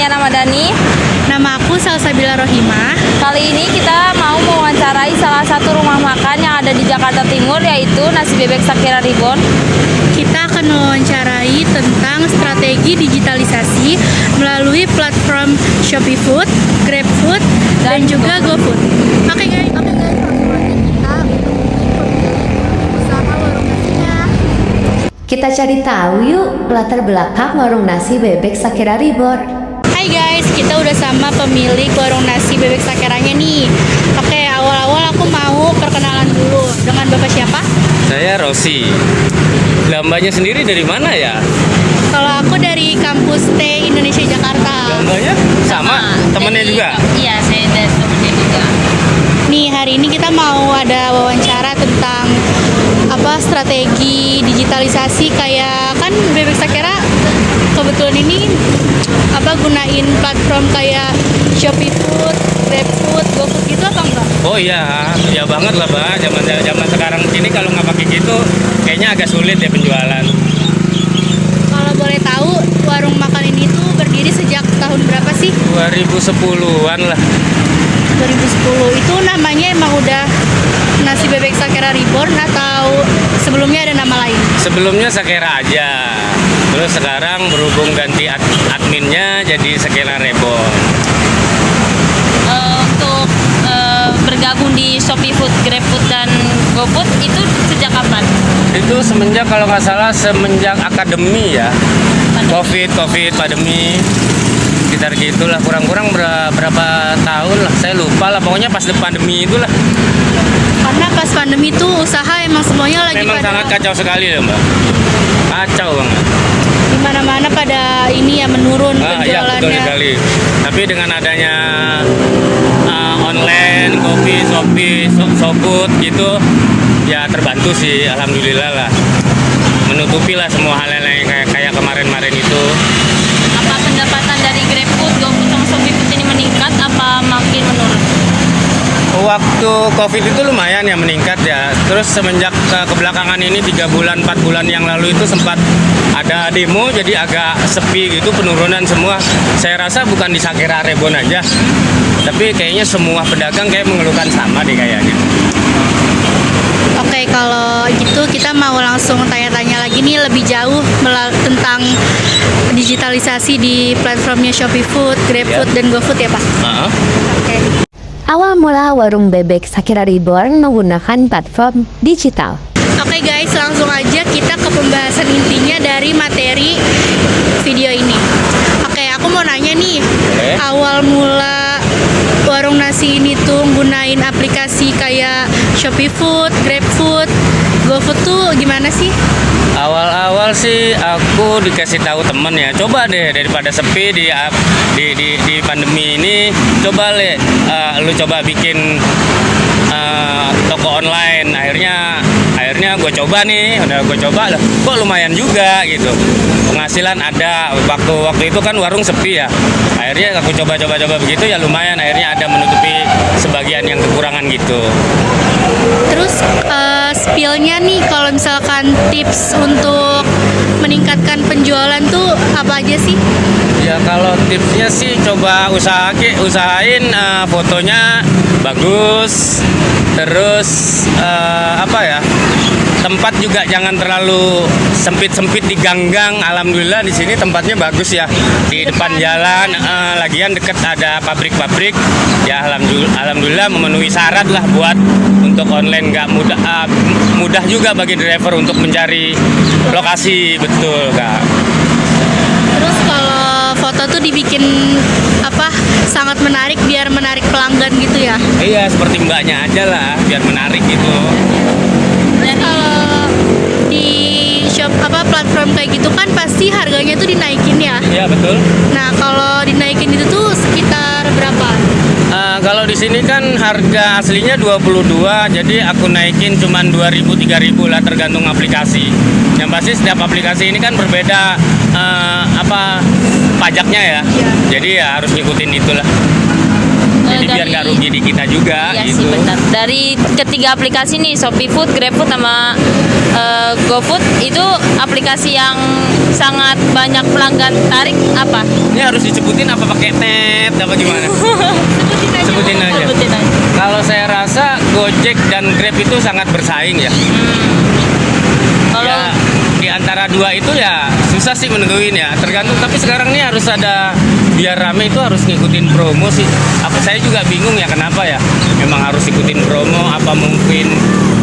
Nia Ramadhani. Nama aku Salsabila Rohimah. Kali ini kita mau mewawancarai salah satu rumah makan yang ada di Jakarta Timur, yaitu Nasi Bebek Shakira Reborn. Kita akan mewawancarai tentang strategi digitalisasi melalui platform Shopee Food, Grab Food, dan juga GoFood. Oke guys, langsung aja kita usaha warung nasinya. Kita cari tahu yuk latar belakang warung nasi bebek Shakira Reborn. Hai guys, kita udah sama pemilik warung nasi bebek Shakiranya nih. Oke, awal-awal aku mau perkenalan dulu. Dengan Bapak siapa? Saya Rosi. Lambanya sendiri dari mana ya? Kalau aku dari kampus T Indonesia Jakarta. Lambanya sama, temennya juga? Iya, saya dari temennya juga. Nih, hari ini kita mau ada wawancara tentang strategi digitalisasi, kayak kan Bebek Shakira kebetulan ini gunain platform kayak Shopee Food, Grab Food, GoFood gitu apa enggak? Oh iya, ya banget lah Mbak. Zaman sekarang ini kalau nggak pakai gitu, kayaknya agak sulit ya penjualan. Kalau boleh tahu, warung makan ini tuh berdiri sejak tahun berapa sih? 2010-an lah. 2010. Itu namanya emang udah Nasi Bebek Shakira Reborn atau sebelumnya ada nama lain? Sebelumnya Shakira aja. Terus sekarang berhubung ganti adminnya jadi Shakira Reborn. Untuk bergabung di Shopee Food, Grab Food, dan GoFood itu sejak kapan? Itu semenjak kalau nggak salah semenjak akademi ya. Covid, pandemi. Sekitar gitulah, kurang-kurang berapa tahun lah, saya lupa lah, pokoknya pas pandemi itulah. Karena pas pandemi tuh usaha emang semuanya lagi Memang sangat kacau sekali ya Mbak, kacau banget. Dimana-mana pada ini ya menurun Ya penjualannya. betul sekali. Tapi dengan adanya online, Shopee, GoFood gitu, ya terbantu sih, alhamdulillah lah. Menutupi lah semua hal yang kayak kemarin-kemarin itu. Apa pendapatan dari Grab Food, GoFood, sama Shopee Food ini meningkat apa makin menurun? Waktu Covid itu lumayan ya meningkat ya. Terus semenjak kebelakangan ini 3 bulan 4 bulan yang lalu itu sempat ada demo, jadi agak sepi gitu, penurunan semua. Saya rasa bukan di Shakira Reborn aja, tapi kayaknya semua pedagang kayak mengeluhkan sama deh kayak gitu. Oke, kalau gitu kita mau langsung tanya-tanya lagi nih lebih jauh tentang digitalisasi di platformnya Shopee Food, Grab Food, dan GoFood ya Pak? Oke. Awal mula warung bebek Shakira Reborn menggunakan platform digital. Oke guys, langsung aja kita ke pembahasan intinya dari materi video ini. Oke, aku mau nanya nih, awal mula warung nasi ini tuh gunain aplikasi kayak Shopee Food, Grab Food, GoFood tuh gimana sih? Awal-awal sih aku dikasih tahu temen ya, coba deh daripada sepi di pandemi ini, coba lu coba bikin toko online. Akhirnya gue coba nih, udah gue coba, kok lumayan juga gitu, penghasilan ada. Waktu itu kan warung sepi ya, akhirnya aku coba begitu ya, lumayan, akhirnya ada menutupi sebagian yang kekurangan gitu. Terus spill-nya nih, kalau misalkan tips untuk meningkatkan penjualan tuh apa aja sih? Ya kalau tipsnya sih coba usahain fotonya bagus, terus tempat juga jangan terlalu sempit di gang-gang. Alhamdulillah di sini tempatnya bagus ya, di depan jalan, lagian deket ada pabrik-pabrik ya. Alhamdulillah memenuhi syarat lah buat untuk online. Nggak mudah juga bagi driver untuk mencari lokasi, betul Kak. Terus kalau foto tuh dibikin sangat menarik biar menarik pelanggan gitu ya? Iya, seperti mbaknya aja lah, biar menarik gitu. Dan kalau di platform kayak gitu kan pasti harganya tuh dinaikin ya? Iya betul. Nah, kalau dinaikin itu tuh sekitar berapa? Kalau di sini kan harga aslinya 22, jadi aku naikin cuman 2.000-3.000 lah, tergantung aplikasi. Yang pasti setiap aplikasi ini kan berbeda pajaknya ya. Jadi ya harus ngikutin itulah. Jadi biar nggak rugi di kita juga Iya gitu. sih benar. Dari ketiga aplikasi nih, Shopee Food, GrabFood sama GoFood, itu aplikasi yang sangat banyak pelanggan tarik apa? Ini harus disebutin apa pakai net apa gimana? Sebutin aja. Sebutin aja. Kalau saya rasa Gojek dan Grab itu sangat bersaing ya. Kalau Ya, di antara dua itu ya susah sih menentuin ya. Tergantung. Tapi sekarang nih harus ada, biar rame itu harus ngikutin promo sih. Saya juga bingung ya kenapa ya. Memang harus ikutin promo. Apa mungkin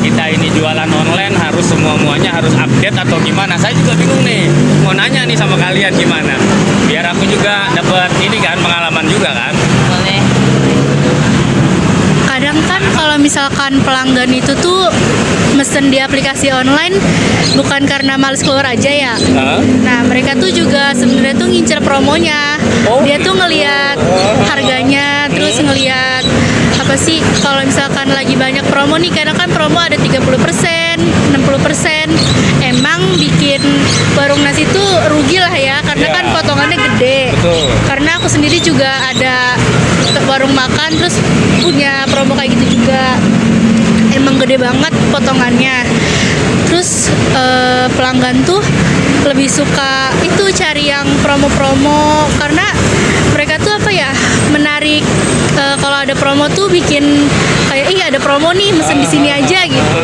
kita ini jualan online harus semuanya harus update atau gimana? Saya juga bingung nih. Mau nanya nih sama kalian gimana? Biar aku juga dapat ini kan pengalaman juga kan. boleh. Kadang kan kalau misalkan pelanggan itu tuh mesen di aplikasi online bukan karena males keluar aja ya. Hah? Nah, mereka tuh juga sebenarnya tuh ngincer promonya. Oh, Dia tuh gitu. ngelihat harganya, terus ngelihat apa sih kalau misalkan lagi banyak promo nih, kadang kan promo ada 30%, 60%. Emang bikin warung nasi tuh rugi lah ya, karena Iya. kan potongannya gede. Betul. Karena aku sendiri juga ada warung makan terus punya promo kayak gitu juga. Emang gede banget potongannya. Terus pelanggan tuh lebih suka itu cari yang promo-promo karena mereka tuh apa ya, menarik. Kalau ada promo tuh bikin kayak ih ada promo nih, mesen di sini aja gitu.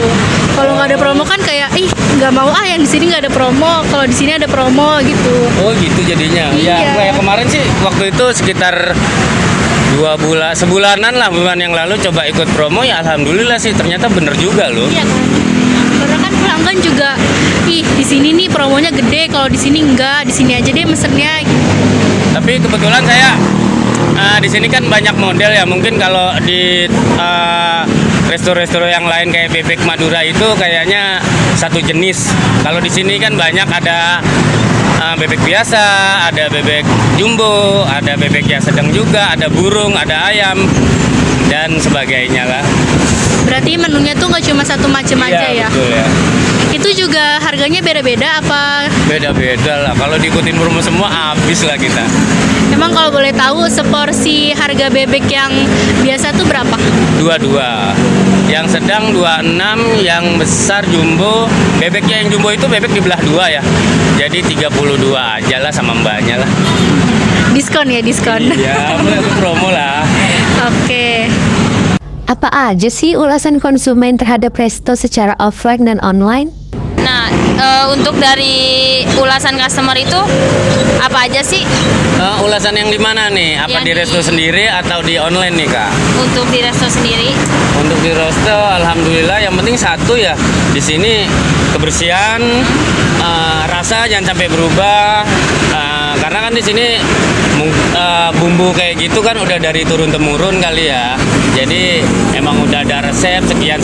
Kalau nggak ada promo kan kayak ih nggak mau yang di sini nggak ada promo, kalau di sini ada promo gitu. Oh gitu jadinya. Iya. Ya kayak kemarin sih waktu itu sekitar 2 bulan, sebulanan lah bulan yang lalu coba ikut promo ya, alhamdulillah sih ternyata bener juga loh. Iya kan? Karena kan pelanggan juga, ih di sini nih promonya gede, kalau di sini enggak, di sini aja deh mesennya. Gitu. Tapi kebetulan saya di sini kan banyak model ya. Mungkin kalau di resto-resto yang lain kayak bebek Madura itu kayaknya satu jenis. Kalau di sini kan banyak ada bebek biasa, ada bebek jumbo, ada bebek yang sedang juga, ada burung, ada ayam dan sebagainya lah. Berarti menunya tuh nggak cuma satu macam aja ya? Betul ya. Itu juga harganya beda-beda apa? Beda-beda lah. Kalau diikutin promo semua habis lah kita. Emang kalau boleh tahu seporsi harga bebek yang biasa tuh berapa? 22. Yang sedang 26, yang besar jumbo. Bebeknya yang jumbo itu bebek dibelah 2 ya. Jadi 32 aja lah sama mbaknya lah. Diskon ya, diskon. Iya, promo lah. Oke. Apa aja sih ulasan konsumen terhadap resto secara offline dan online? Nah, untuk dari ulasan customer itu apa aja sih Ulasan yang di mana nih? Apa Yang di resto sendiri atau di online nih, Kak? untuk di resto sendiri? Untuk di resto alhamdulillah yang penting satu ya. Di sini kebersihan, rasa jangan sampai berubah. Karena kan di sini bumbu kayak gitu kan udah dari turun temurun kali ya. Jadi emang udah ada resep sekian.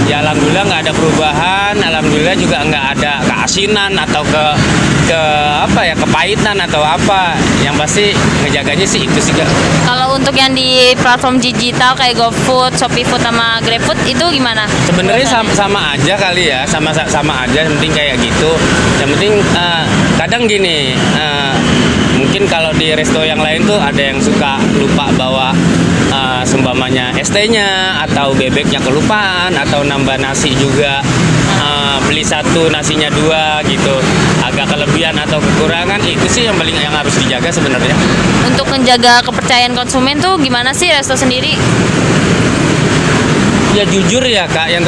Ya alhamdulillah nggak ada perubahan. Alhamdulillah juga nggak ada keasinan atau ke apa ya, kepahitan atau apa. Yang pasti ngejaganya sih itu sih, Kak. Kalau untuk yang di platform digital kayak GoFood, Shopee Food sama GrabFood itu gimana? Sebenarnya sama aja kali ya, sama aja. Yang penting kayak gitu. Yang penting kadang gini, mungkin kalau di resto yang lain tuh ada yang suka lupa bawa seumpamanya ST-nya atau bebeknya kelupaan atau nambah nasi juga, beli satu nasinya 2 gitu, agak kelebihan atau kekurangan. Itu sih yang paling yang harus dijaga sebenarnya. Untuk menjaga kepercayaan konsumen tuh gimana sih resto sendiri? Ya jujur ya Kak, yang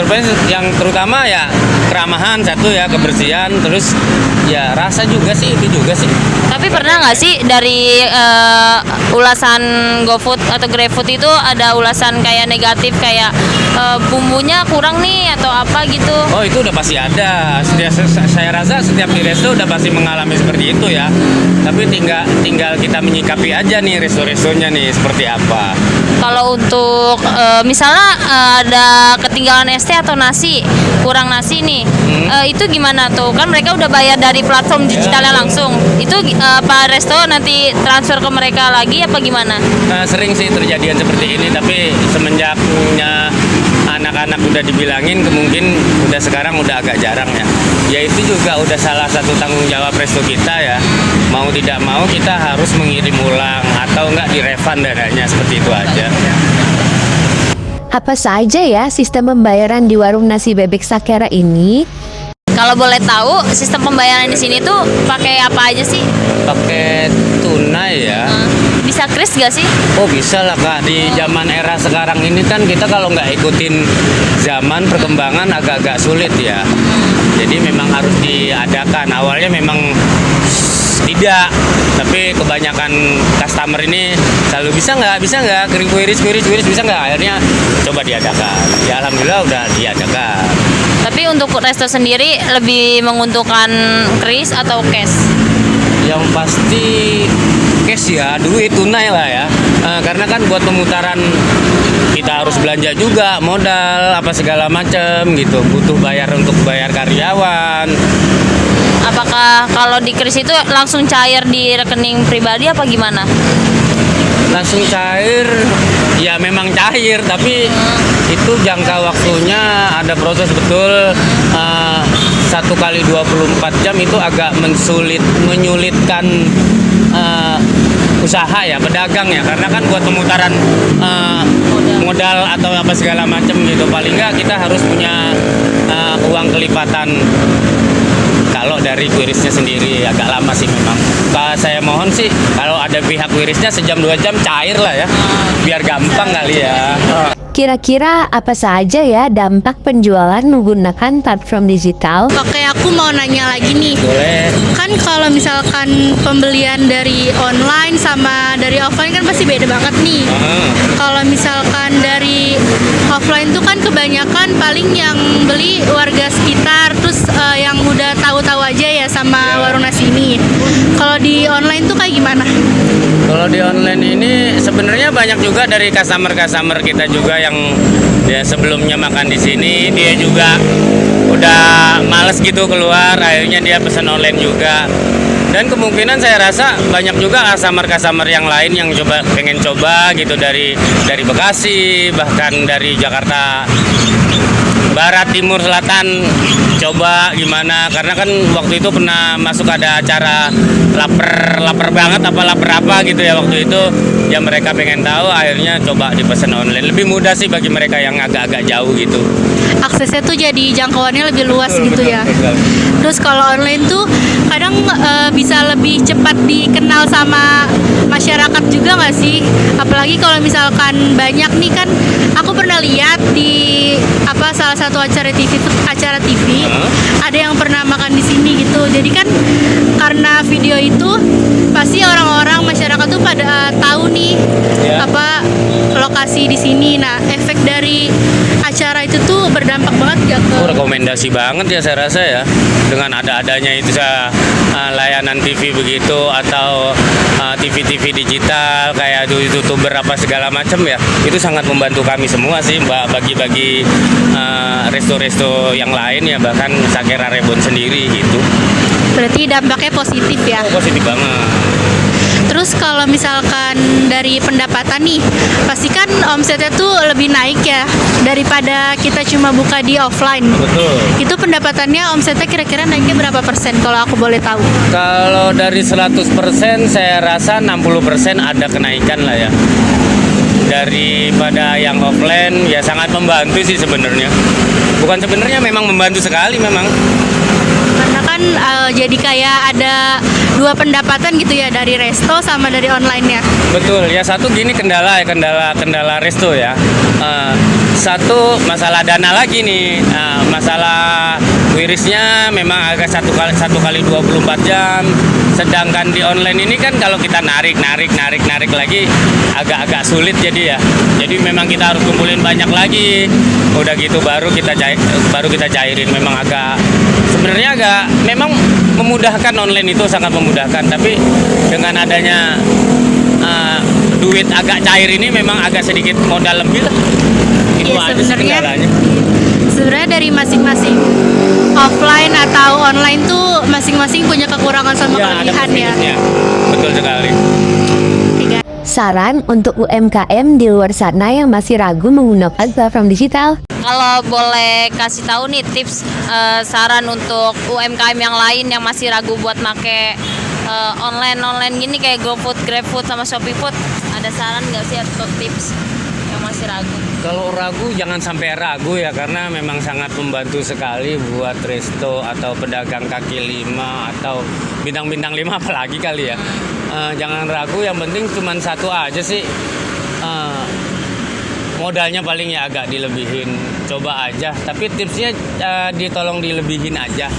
terutama ya keramahan satu ya, kebersihan, terus ya rasa juga sih, itu juga sih. Tapi pernah nggak sih dari ulasan GoFood atau GrabFood itu ada ulasan kayak negatif kayak bumbunya kurang nih atau apa gitu? Oh itu udah pasti ada. Saya rasa setiap di resto udah pasti mengalami seperti itu ya. Tapi tinggal kita menyikapi aja nih resto-restonya nih seperti apa. Kalau untuk misalnya ada ketinggalan ST atau nasi, kurang nasi nih, itu gimana tuh? Kan mereka udah bayar dari platform digitalnya langsung. Itu Pak resto nanti transfer ke mereka lagi apa gimana? Sering sih terjadian seperti ini, tapi semenjaknya anak-anak udah dibilangin, mungkin udah sekarang udah agak jarang ya. Ya itu juga udah salah satu tanggung jawab resto kita ya. Mau tidak mau kita harus mengirim ulang atau enggak direfund dananya, seperti itu aja. Apa saja ya sistem pembayaran di warung nasi bebek Sakera ini? Kalau boleh tahu, sistem pembayaran di sini tuh pakai apa aja sih? Pakai tunai ya. Bisa kris gak sih? Oh bisa lah Kak, di zaman era sekarang ini kan kita kalau nggak ikutin zaman perkembangan agak-agak sulit ya. Jadi memang harus diadakan. Awalnya memang tidak, tapi kebanyakan customer ini selalu bisa nggak, kuiris bisa nggak, akhirnya coba diadakan. Ya alhamdulillah udah diadakan. Tapi untuk resto sendiri lebih menguntungkan kris atau cash? Yang pasti cash ya, duit tunai lah ya. Karena kan buat pemutaran kita harus belanja juga, modal apa segala macam gitu, butuh bayar untuk bayar karyawan. Apakah kalau di kris itu langsung cair di rekening pribadi apa gimana? Langsung cair, ya memang cair, tapi itu jangka waktunya ada proses betul. 1 kali 24 jam itu agak menyulitkan usaha ya, pedagang ya, karena kan buat pemutaran modal atau apa segala macam gitu, paling nggak kita harus punya uang kelipatan. Kalau dari kuirisnya sendiri agak lama sih memang. Kalau saya mohon sih kalau ada pihak kuirisnya sejam 2 jam cair lah ya, biar gampang kali ya. Kira-kira apa saja ya dampak penjualan menggunakan platform digital? Oke, aku mau nanya lagi nih. Boleh. Kan kalau misalkan pembelian dari online sama dari offline kan pasti beda banget nih. Kalau misalkan dari offline tuh kan kebanyakan paling yang beli warga sekitar, terus yang udah tahu-tahu aja ya sama warung nasi ini. Kalau di online tuh kayak gimana? Kalau di online ini sebenarnya banyak juga dari customer kita juga yang ya sebelumnya makan di sini, dia juga udah males gitu keluar, akhirnya dia pesan online juga. Dan kemungkinan saya rasa banyak juga customer yang lain yang pengen coba gitu dari Bekasi, bahkan dari Jakarta Barat, Timur, Selatan, coba gimana, karena kan waktu itu pernah masuk ada acara lapar banget lapar apa gitu ya, waktu itu ya mereka pengen tahu, akhirnya coba dipesan online. Lebih mudah sih bagi mereka yang agak-agak jauh gitu. Aksesnya tuh jadi jangkauannya lebih luas gitu ya. Terus kalau online tuh kadang bisa lebih cepat dikenal sama masyarakat juga nggak sih? Apalagi kalau misalkan banyak nih kan, aku pernah lihat di salah satu acara TV ada yang pernah makan di sini gitu. Jadi kan karena video itu pasti orang-orang masyarakat tuh pada tahu nih lokasi di sini. Nah, efek dari acara itu tuh berdampak banget gak ke? Rekomendasi banget ya saya rasa ya, dengan adanya itu layanan TV begitu atau TV digital kayak YouTuber apa segala macam ya, itu sangat membantu kami semua sih Mbak, bagi resto-resto yang lain ya, bahkan Sakera Reborn sendiri gitu. Berarti dampaknya positif ya? Positif banget. Terus kalau misalkan dari pendapatan nih, pasti kan omsetnya tuh lebih naik ya daripada kita cuma buka di offline. Betul. Itu pendapatannya omsetnya kira-kira naiknya berapa persen kalau aku boleh tahu? Kalau dari 100% saya rasa 60% ada kenaikan lah ya. Daripada yang offline ya, sangat membantu sih sebenarnya. Bukan sebenarnya, memang membantu sekali memang. Karena kan jadi kayak ada dua pendapatan gitu ya, dari resto sama dari online-nya. Betul ya, satu gini kendala resto ya. Satu masalah dana lagi nih. Masalah wirisnya memang agak satu kali 24 jam. Sedangkan di online ini kan kalau kita narik lagi agak sulit jadi ya. Jadi memang kita harus kumpulin banyak lagi. Udah gitu baru kita cairin. Memang sebenarnya memang memudahkan, online itu sangat memudahkan, tapi dengan adanya duit agak cair ini memang agak sedikit modal lebih lah. Itu Ya, aja sih kendalanya. sebenarnya dari masing-masing offline atau online tuh masing-masing punya kekurangan sama Ya, ada kelebihan ya. plus-minusnya. Betul sekali. Saran untuk UMKM di luar sana yang masih ragu menggunakan platform digital? Kalau boleh kasih tahu nih tips saran untuk UMKM yang lain yang masih ragu buat make online gini kayak GoFood, GrabFood sama ShopeeFood, ada saran nggak sih atau tips yang masih ragu? Kalau ragu jangan sampai ragu ya, karena memang sangat membantu sekali buat resto atau pedagang kaki lima atau bintang-bintang 5 apalagi kali ya. Jangan ragu, yang penting cuma satu aja sih. Modalnya paling ya agak dilebihin, coba aja. Tapi tipsnya ditolong dilebihin aja.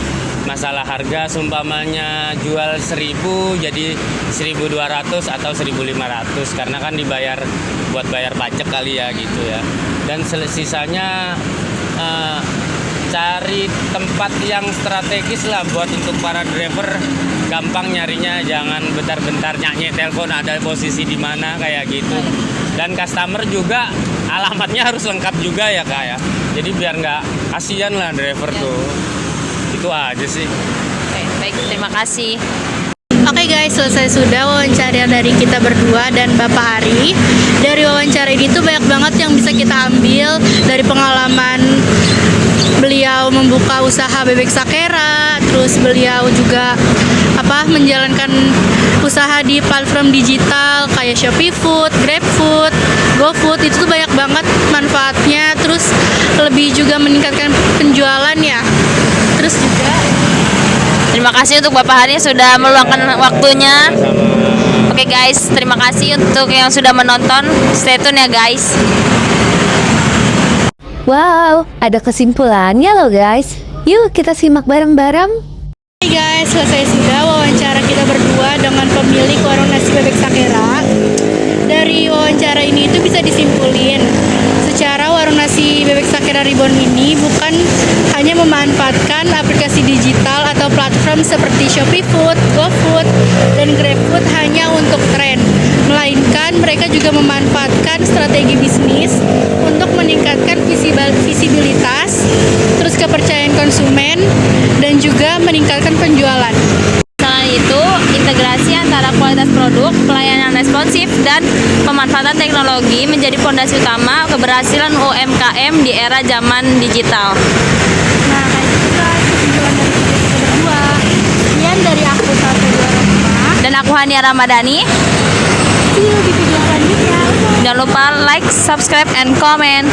Masalah harga, seumpamanya jual 1.000 jadi 1.200 atau 1.500, karena kan dibayar buat bayar pajak kali ya gitu ya. Dan sisanya cari tempat yang strategis lah buat untuk para driver, gampang nyarinya, jangan bentar-bentar nyanyi telepon ada posisi di mana kayak gitu. Dan customer juga alamatnya harus lengkap juga ya Kak ya. Jadi biar nggak kasihan lah driver tuh. Itu aja sih. Oke, baik, terima kasih. Oke guys, selesai sudah wawancara dari kita berdua dan Bapak Ari. Dari wawancara ini tuh banyak banget yang bisa kita ambil dari pengalaman beliau membuka usaha bebek sakera, terus beliau juga menjalankan usaha di platform digital kayak ShopeeFood, GrabFood, GoFood. Itu tuh banyak banget manfaatnya, terus lebih juga meningkatkan penjualan ya. Terus juga Terima kasih untuk Bapak Hari sudah meluangkan waktunya. Oke guys, terima kasih untuk yang sudah menonton. Stay tune ya guys. Wow, ada kesimpulannya loh guys. Yuk kita simak bareng-bareng. Hai guys, selesai sudah wawancara kita berdua dengan pemilik warung nasi bebek sakera. Dari wawancara ini itu bisa disimpulin secara warung nasi bebek sakera Reborn ini bukan hanya memanfaatkan aplikasi digital atau platform seperti ShopeeFood, GoFood, dan GrabFood hanya untuk tren, melainkan mereka juga memanfaatkan strategi bisnis untuk meningkatkan visibilitas, terus kepercayaan konsumen, dan juga meningkatkan penjualan. Selain itu, integrasi antara kualitas produk, pelayanan responsif, dan pemanfaatan teknologi menjadi fondasi utama keberhasilan UMKM di era zaman digital. Nah, kayak gitu guys, kesimpulan dari video kita berdua. Sekian dari aku Satu Dua Rahma. Dan aku Hania Ramadhani. See you di video selanjutnya. Jangan lupa like, subscribe, and comment.